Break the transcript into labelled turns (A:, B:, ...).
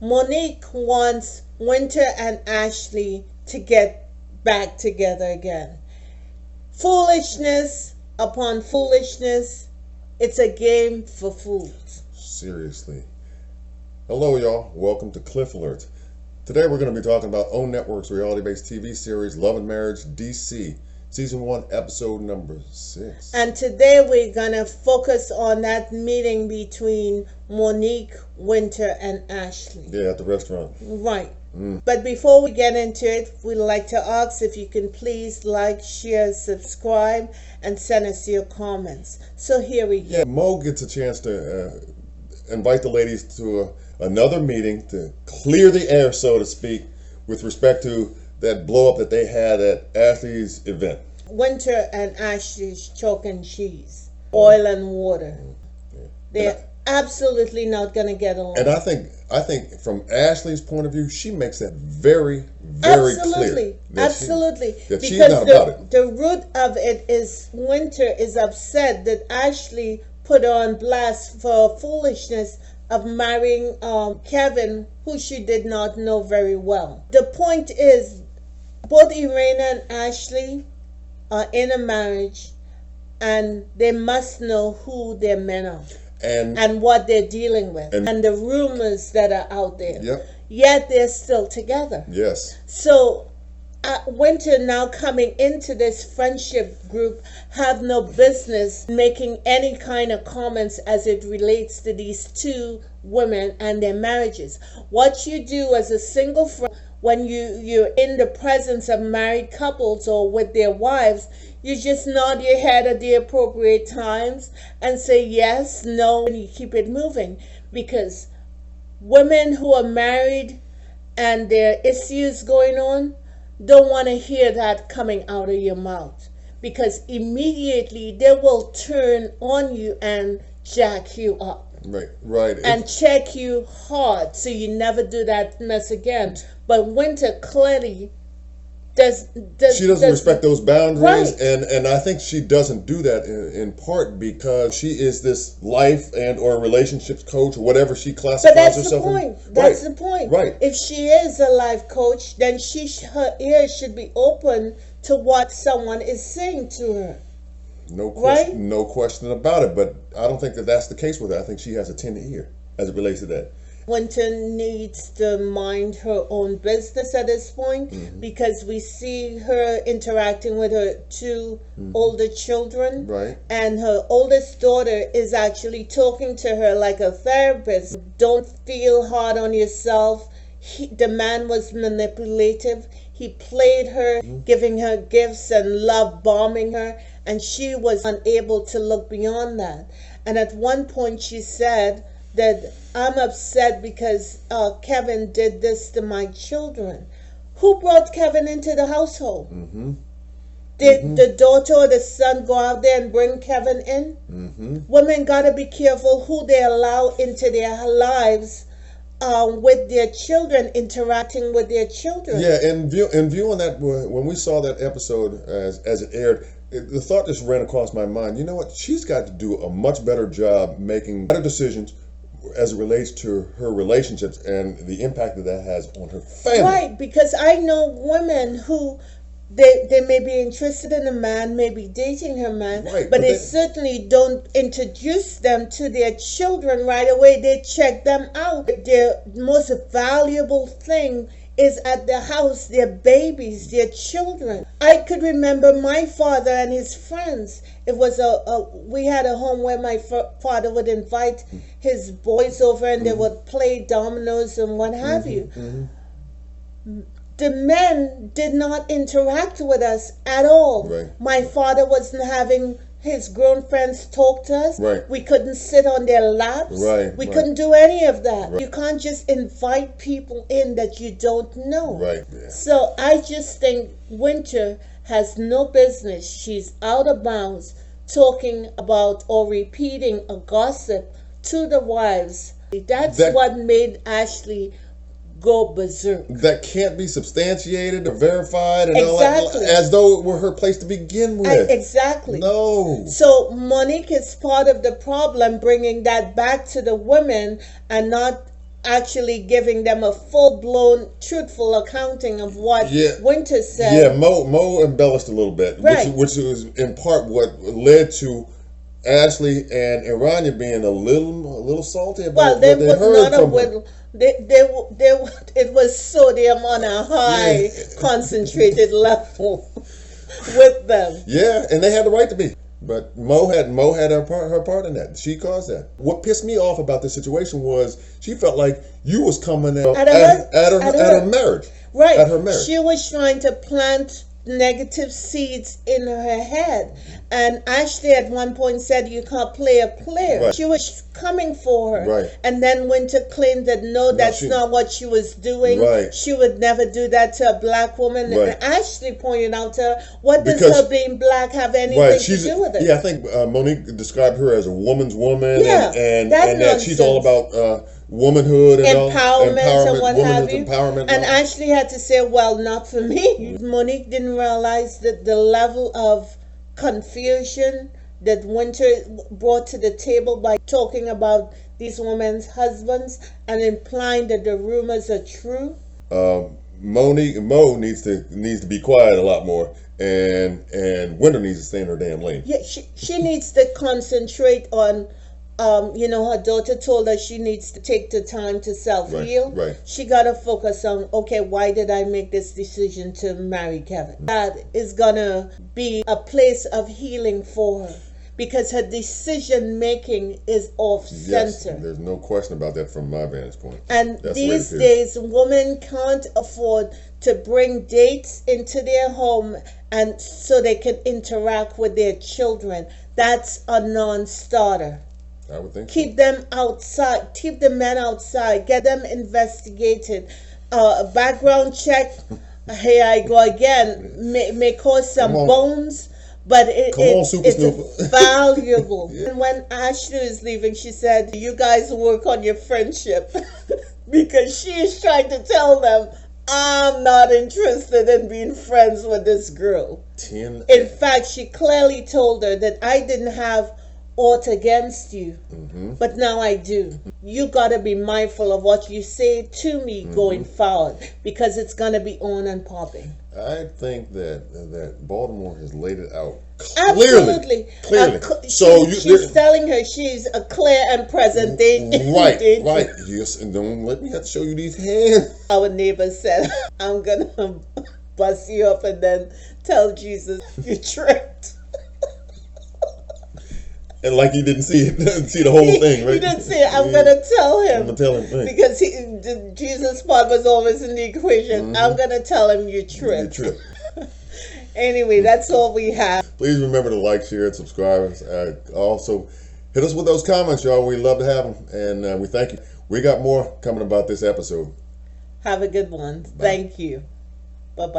A: Monique wants Winter and Ashley to get back together again. Foolishness upon foolishness. It's a game for fools.
B: Seriously. Hello, y'all. Welcome to Cliff Alert. Today we're going to be talking about OWN Network's reality-based TV series Love and Marriage DC, Season 1, Episode number 6.
A: And today we're going to focus on that meeting between Monique, Winter, and Ashley.
B: Yeah, at the restaurant.
A: Right. But before we get into it, we'd like to ask if you can please like, share, subscribe, and send us your comments. So here we go.
B: Yeah, Mo gets a chance to invite the ladies to another meeting to clear the air, so to speak, with respect to that blow-up that they had at Ashley's event.
A: Winter and Ashley's chalk and cheese, oil and water. They're absolutely not going to get along.
B: And I think from Ashley's point of view, she makes that very, very clear.
A: Absolutely.
B: That she's
A: because
B: not about it.
A: The root of it is Winter is upset that Ashley put her on blast for foolishness of marrying Kevin, who she did not know very well. The point is, both Iranian and Ashley are in a marriage, and they must know who their men are. And what they're dealing with, and the rumors that are out there.
B: Yep.
A: Yet they're still together.
B: Yes.
A: So Winter, now coming into this friendship group, have no business making any kind of comments as it relates to these two women and their marriages. What you do as a single friend, when you're in the presence of married couples or with their wives, you just nod your head at the appropriate times and say yes, no, and you keep it moving. Because women who are married and there are issues going on don't want to hear that coming out of your mouth. Because immediately they will turn on you and jack you up.
B: Right.
A: And check you hard so you never do that mess again. But Winter clearly she doesn't respect those boundaries, right.
B: and I think she doesn't do that in part because she is this life and or relationships coach or whatever she classifies herself.
A: That's the point.
B: Right.
A: If she is a life coach, then her ears should be open to what someone is saying to her.
B: No question about it. But I don't think that that's the case with her. I think she has a 10 ear as it relates to that.
A: Winter needs to mind her own business at this point, because we see her interacting with her two older children,
B: right?
A: And her oldest daughter is actually talking to her like a therapist. Don't feel hard on yourself. The man was manipulative. He played her, giving her gifts and love bombing her, and she was unable to look beyond that. And at one point she said that I'm upset because Kevin did this to my children. Who brought Kevin into the household? Did the daughter or the son go out there and bring Kevin in? Women got to be careful who they allow into their lives with their children, interacting with their children.
B: Yeah, in view on that, when we saw that episode as it aired, the thought just ran across my mind, you know what? She's got to do a much better job making better decisions as it relates to her relationships and the impact that has on her family.
A: Right, because I know women who they may be interested in a man, may be dating her man,
B: right,
A: but they certainly don't introduce them to their children right away. They check them out. Their most valuable thing is at the house, their babies, their children. I could remember my father and his friends. It was we had a home where my father would invite his boys over and they would play dominoes and what have you. The men did not interact with us at all.
B: Right.
A: My father wasn't having his grown friends talk to us.
B: Right.
A: We couldn't sit on their laps. We couldn't do any of that. You can't just invite people in that you don't know.
B: Right. Yeah.
A: So I just think Winter has no business. She's out of bounds talking about or repeating a gossip to the wives. That's what made Ashley go berserk.
B: That can't be substantiated or verified and all that, as though it were her place to begin with.
A: Exactly.
B: No.
A: So Monique is part of the problem, bringing that back to the women and not actually giving them a full-blown, truthful accounting of what Winter said.
B: Yeah, Mo embellished a little bit,
A: right?
B: Which was in part what led to Ashley and Iranian being a little salty about what they heard from her.
A: It was sodium on a high concentrated level with them.
B: Yeah, and they had the right to be. But Mo had her part in that. She caused that. What pissed me off about this situation was she felt like you was coming at her marriage.
A: Right.
B: At her marriage.
A: She was trying to plant negative seeds in her head. And Ashley at one point said, you can't play a player.
B: Right.
A: She was coming for her.
B: Right.
A: And then Winter claimed that that's not what she was doing.
B: Right.
A: She would never do that to a black woman.
B: Right.
A: And Ashley pointed out to her, what does her being black have anything to do with it?
B: Yeah, I think Monique described her as a woman's woman, and
A: that
B: she's all about womanhood and
A: empowerment and what have you.
B: And
A: Ashley had to say, well, not for me. Monique didn't realize that the level of confusion that Winter brought to the table by talking about these women's husbands and implying that the rumors are true.
B: Mo needs to be quiet a lot more, and Winter needs to stay in her damn lane.
A: Yeah, she needs to concentrate on. Her daughter told her she needs to take the time to self-heal.
B: Right.
A: She got to focus on, okay, why did I make this decision to marry Kevin? That is going to be a place of healing for her because her decision-making is off-center.
B: Yes, there's no question about that from my vantage point.
A: And these days, women can't afford to bring dates into their home and so they can interact with their children. That's a non-starter.
B: I would think
A: keep them outside. Keep the men outside. Get them investigated. Background check. Here I go again. May cause some bones, but it's valuable. And when Ashley is leaving, she said, "You guys work on your friendship," because she is trying to tell them, "I'm not interested in being friends with this girl." In fact, she clearly told her that I didn't have aught against you, but now I do. You gotta be mindful of what you say to me going forward, because it's gonna be on and popping.
B: I think that Baltimore has laid it out
A: clearly.
B: So
A: she's telling her she's a clear and present danger.
B: Right. Yes, and don't let me have to show you these hands.
A: Our neighbor said, "I'm gonna bust you up and then tell Jesus you tricked."
B: And like he didn't see the whole thing, right?
A: He didn't see it. I'm gonna tell him.
B: I'm gonna tell him
A: because Jesus' part was always in the equation. I'm gonna tell him you tripped. Anyway, that's all we have.
B: Please remember to like, share, and subscribe. Also, hit us with those comments, y'all. We love to have them, and we thank you. We got more coming about this episode.
A: Have a good one. Bye. Thank you. Bye-bye.